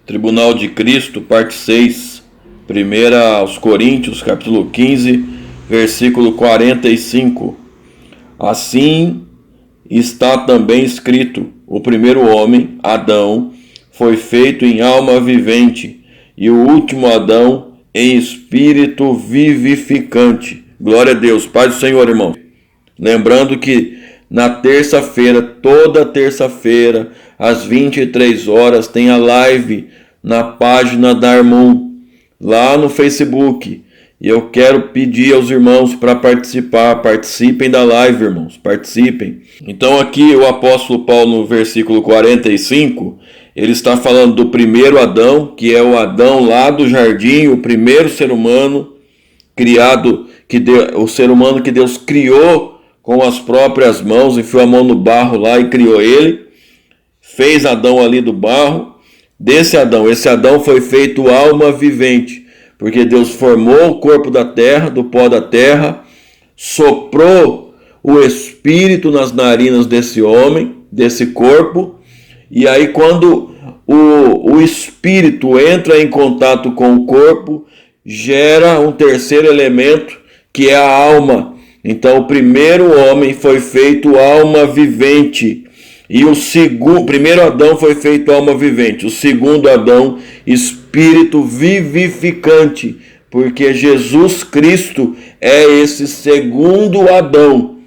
Tribunal de Cristo, parte 6, 1 aos Coríntios, capítulo 15, versículo 45. Assim está também escrito: o primeiro homem, Adão, foi feito em alma vivente, e o último Adão em espírito vivificante. Glória a Deus. Paz do Senhor, irmão. Lembrando que na terça-feira, toda terça-feira, às 23 horas, tem a live na página da Armon, lá no Facebook. E eu quero pedir aos irmãos para participem da live, irmãos, participem. Então aqui o apóstolo Paulo, no versículo 45, ele está falando do primeiro Adão, que é o Adão lá do jardim, o primeiro ser humano criado, o ser humano que Deus criou com as próprias mãos, enfiou a mão no barro lá e criou ele, fez Adão ali do barro. Esse Adão foi feito alma vivente, porque Deus formou o corpo da terra, do pó da terra, soprou o espírito nas narinas desse homem, desse corpo, e aí quando o espírito entra em contato com o corpo, gera um terceiro elemento, que é a alma. Então o primeiro homem foi feito alma vivente, e o primeiro Adão foi feito alma vivente, o segundo Adão espírito vivificante, porque Jesus Cristo é esse segundo Adão,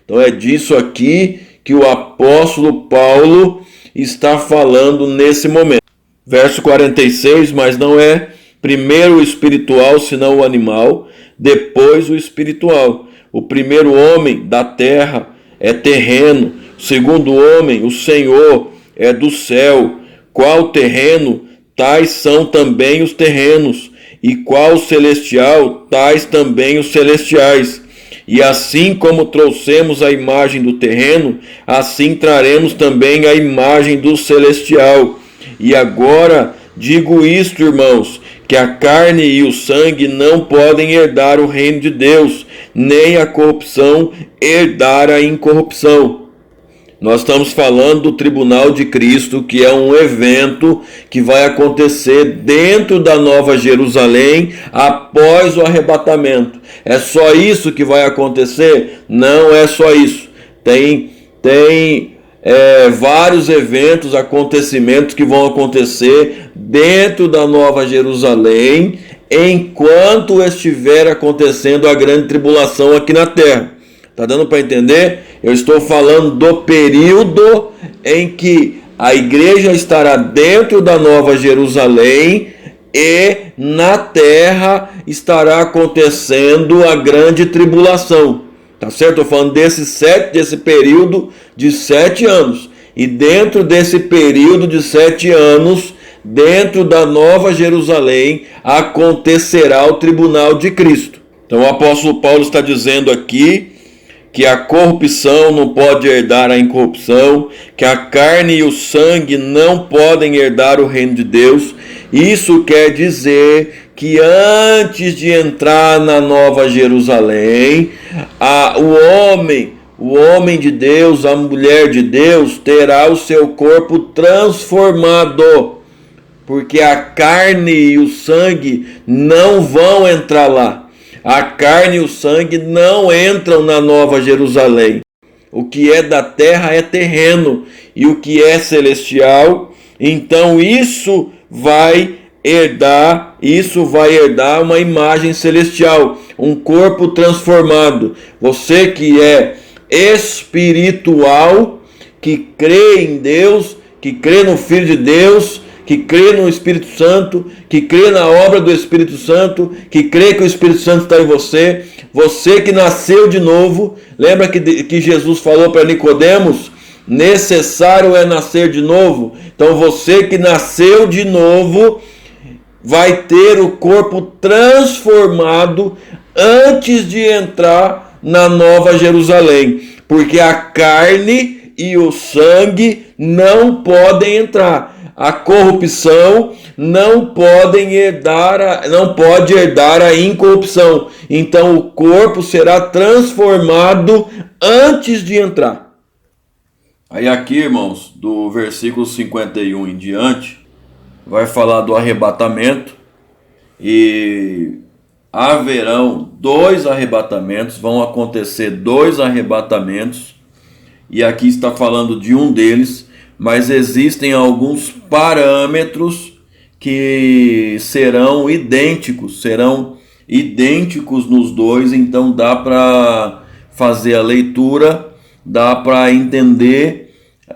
Então é disso aqui que o apóstolo Paulo está falando nesse momento. Verso 46, mas não é primeiro o espiritual, senão o animal, depois o espiritual. O primeiro homem da terra é terreno, o segundo homem, o Senhor, é do céu. Qual terreno, tais são também os terrenos, e qual celestial, tais também os celestiais. E assim como trouxemos a imagem do terreno, assim traremos também a imagem do celestial. E agora digo isto, irmãos, que a carne e o sangue não podem herdar o reino de Deus, nem a corrupção herdar a incorrupção. Nós estamos falando do tribunal de Cristo, que é um evento que vai acontecer dentro da Nova Jerusalém após o arrebatamento. É só isso que vai acontecer? Não é só isso. Tem vários eventos, acontecimentos que vão acontecer dentro da Nova Jerusalém enquanto estiver acontecendo a grande tribulação aqui na terra. Tá dando para entender? Eu estou falando do período em que a igreja estará dentro da Nova Jerusalém e na terra estará acontecendo a grande tribulação. Tá certo? Estou falando desse período de 7 anos. E dentro desse período de 7 anos, dentro da Nova Jerusalém, acontecerá o tribunal de Cristo. Então o apóstolo Paulo está dizendo aqui que a corrupção não pode herdar a incorrupção, que a carne e o sangue não podem herdar o reino de Deus. Isso quer dizer que antes de entrar na Nova Jerusalém, o homem de Deus, a mulher de Deus, terá o seu corpo transformado, porque a carne e o sangue não vão entrar lá. A carne e o sangue não entram na Nova Jerusalém. O que é da terra é terreno, e o que é celestial, então isso vai herdar uma imagem celestial, um corpo transformado. Você que é espiritual, que crê em Deus, que crê no Filho de Deus, que crê no Espírito Santo, que crê na obra do Espírito Santo, que crê que o Espírito Santo está em você, você que nasceu de novo. Lembra que Jesus falou para Nicodemos? Necessário é nascer de novo. Então você que nasceu de novo vai ter o corpo transformado antes de entrar na Nova Jerusalém, porque a carne e o sangue não podem entrar. A corrupção não pode herdar a incorrupção. Então o corpo será transformado antes de entrar. Aí aqui, irmãos, do versículo 51 em diante, vai falar do arrebatamento e haverão dois arrebatamentos, vão acontecer dois arrebatamentos, e aqui está falando de um deles, mas existem alguns parâmetros que serão idênticos nos dois, então dá para fazer a leitura, dá para entender,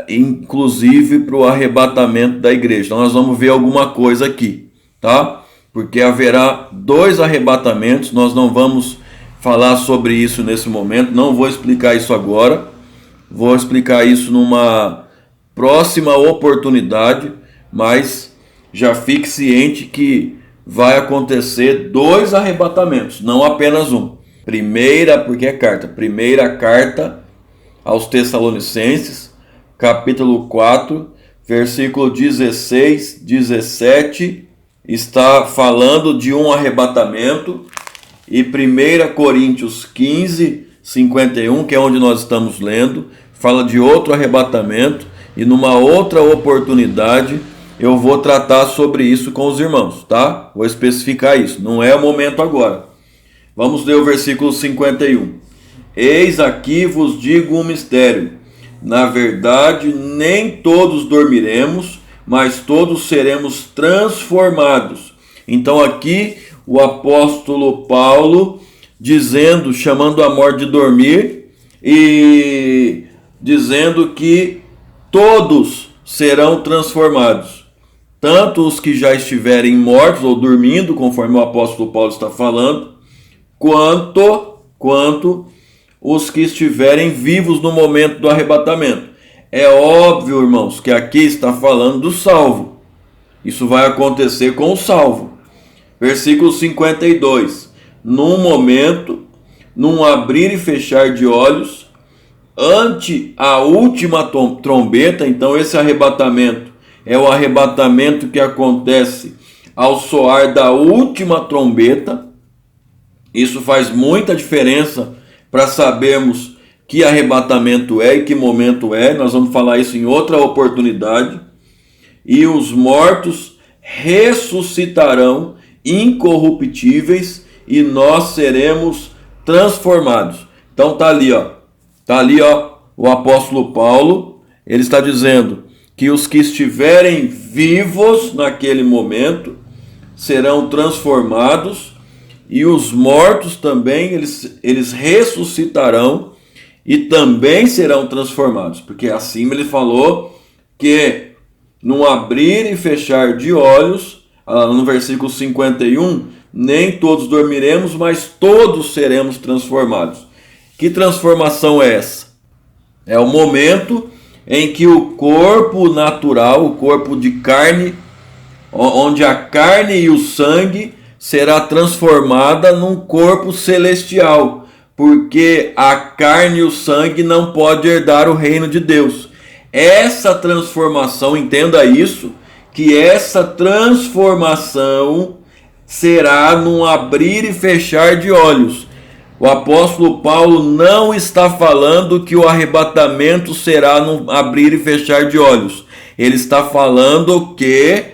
inclusive para o arrebatamento da igreja. Então nós vamos ver alguma coisa aqui, tá? Porque haverá dois arrebatamentos, nós não vamos falar sobre isso nesse momento, não vou explicar isso agora, vou explicar isso numa próxima oportunidade, mas já fique ciente que vai acontecer dois arrebatamentos, não apenas um. Porque é carta. Primeira carta aos Tessalonicenses, capítulo 4, versículo 16, 17, está falando de um arrebatamento, e 1 Coríntios 15, 51, que é onde nós estamos lendo, fala de outro arrebatamento, e numa outra oportunidade eu vou tratar sobre isso com os irmãos, tá? Vou especificar isso, não é o momento agora. Vamos ler o versículo 51. Eis aqui vos digo um mistério. Na verdade, nem todos dormiremos, mas todos seremos transformados. Então aqui o apóstolo Paulo dizendo, chamando a morte de dormir e dizendo que todos serão transformados. Tanto os que já estiverem mortos ou dormindo, conforme o apóstolo Paulo está falando, quanto os que estiverem vivos no momento do arrebatamento. É óbvio, irmãos, que aqui está falando do salvo. Isso vai acontecer com o salvo. Versículo 52. Num momento, num abrir e fechar de olhos, ante a última trombeta. Então esse arrebatamento é o arrebatamento que acontece ao soar da última trombeta. Isso faz muita diferença para sabermos que arrebatamento é e que momento é. Nós vamos falar isso em outra oportunidade. E os mortos ressuscitarão incorruptíveis e nós seremos transformados. Então tá ali, o apóstolo Paulo, ele está dizendo que os que estiverem vivos naquele momento serão transformados, e os mortos também, eles ressuscitarão e também serão transformados, porque assim ele falou que no abrir e fechar de olhos, no versículo 51, nem todos dormiremos, mas todos seremos transformados. Que transformação é essa? É o momento em que o corpo natural, o corpo de carne, onde a carne e o sangue será transformada num corpo celestial, porque a carne e o sangue não podem herdar o reino de Deus. Essa transformação, entenda isso, que essa transformação será num abrir e fechar de olhos. O apóstolo Paulo não está falando que o arrebatamento será num abrir e fechar de olhos. Ele está falando que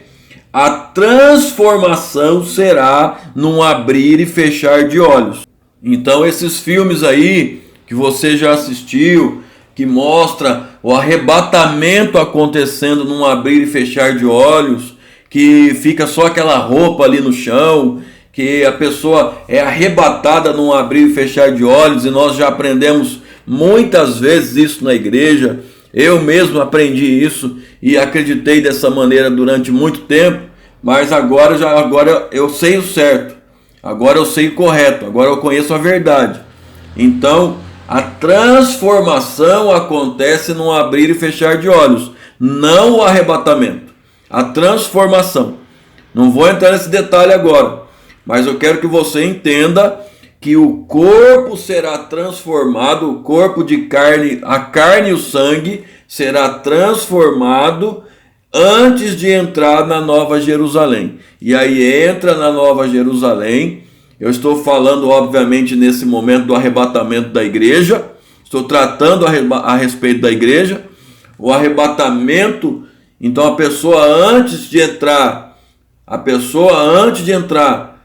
a transformação será num abrir e fechar de olhos. Então esses filmes aí que você já assistiu, que mostra o arrebatamento acontecendo num abrir e fechar de olhos, que fica só aquela roupa ali no chão, que a pessoa é arrebatada num abrir e fechar de olhos, e nós já aprendemos muitas vezes isso na igreja. Eu mesmo aprendi isso e acreditei dessa maneira durante muito tempo, mas agora eu sei o certo, agora eu sei o correto, agora eu conheço a verdade. Então a transformação acontece num abrir e fechar de olhos, não o arrebatamento, a transformação. Não vou entrar nesse detalhe agora, mas eu quero que você entenda que o corpo será transformado, o corpo de carne, a carne e o sangue será transformado antes de entrar na Nova Jerusalém. E aí entra na Nova Jerusalém. Eu estou falando, obviamente, nesse momento do arrebatamento da igreja. Estou tratando a respeito da igreja. o arrebatamento. Então a pessoa antes de entrar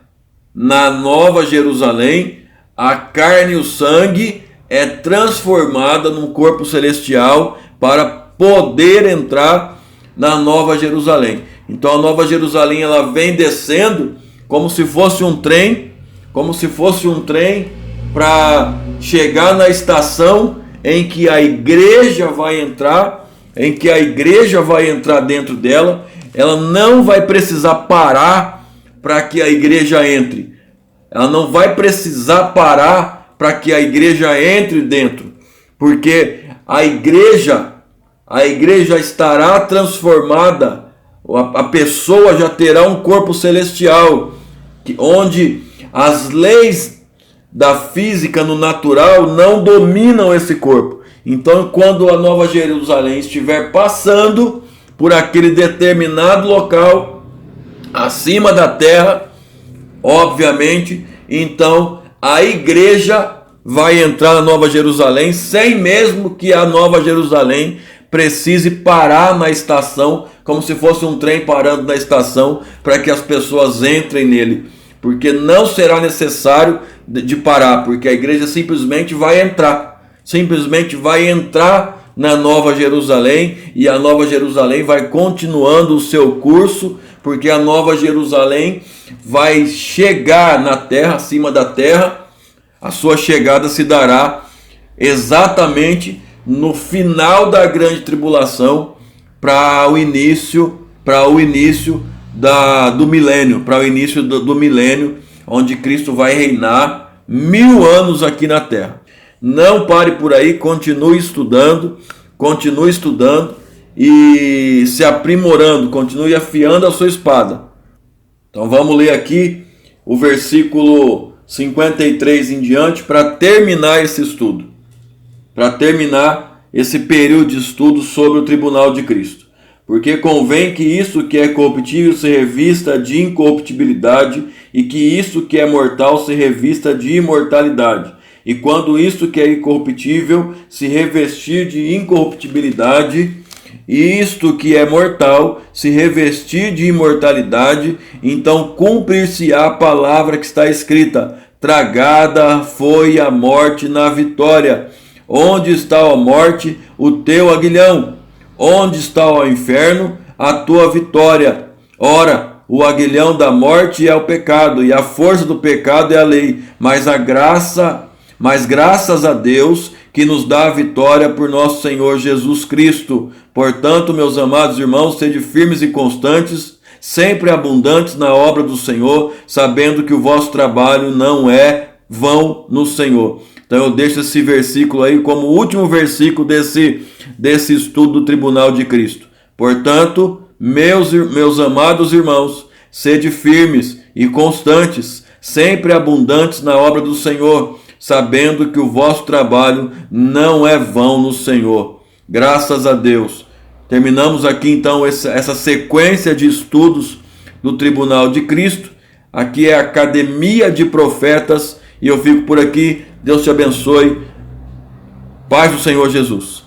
na Nova Jerusalém, a carne e o sangue é transformada num corpo celestial para poder entrar na Nova Jerusalém. Então a Nova Jerusalém ela vem descendo como se fosse um trem, para chegar na estação em que a igreja vai entrar, dentro dela. Ela não vai precisar parar para que a igreja entre. Ela não vai precisar parar para que a igreja entre dentro, porque a igreja estará transformada. A pessoa já terá um corpo celestial, onde as leis da física no natural não dominam esse corpo. Então, quando a Nova Jerusalém estiver passando por aquele determinado local acima da terra, obviamente, então a igreja vai entrar na Nova Jerusalém sem mesmo que a Nova Jerusalém precise parar na estação, como se fosse um trem parando na estação para que as pessoas entrem nele, porque não será necessário de parar, porque a igreja simplesmente vai entrar na Nova Jerusalém, e a Nova Jerusalém vai continuando o seu curso, porque a Nova Jerusalém vai chegar na terra, acima da terra. A sua chegada se dará exatamente no final da grande tribulação, para o início do milênio, onde Cristo vai reinar 1000 anos aqui na terra. Não pare por aí, continue estudando e se aprimorando, continue afiando a sua espada. Então vamos ler aqui o versículo 53 em diante para terminar esse estudo, para terminar esse período de estudo sobre o tribunal de Cristo. Porque convém que isso que é corruptível se revista de incorruptibilidade, e que isso que é mortal se revista de imortalidade. E quando isto que é incorruptível se revestir de incorruptibilidade, e isto que é mortal se revestir de imortalidade, então cumprir-se-á a palavra que está escrita: tragada foi a morte na vitória. Onde está a morte, o teu aguilhão? Onde está o inferno, a tua vitória? Ora, o aguilhão da morte é o pecado, e a força do pecado é a lei. Mas graças a Deus que nos dá a vitória por nosso Senhor Jesus Cristo. Portanto, meus amados irmãos, sede firmes e constantes, sempre abundantes na obra do Senhor, sabendo que o vosso trabalho não é vão no Senhor. Então eu deixo esse versículo aí como último versículo desse estudo do tribunal de Cristo. Portanto, meus amados irmãos, sede firmes e constantes, sempre abundantes na obra do Senhor, sabendo que o vosso trabalho não é vão no Senhor. Graças a Deus. Terminamos aqui então essa sequência de estudos do tribunal de Cristo. Aqui é a Academia de Profetas, e eu fico por aqui. Deus te abençoe. Paz do Senhor Jesus.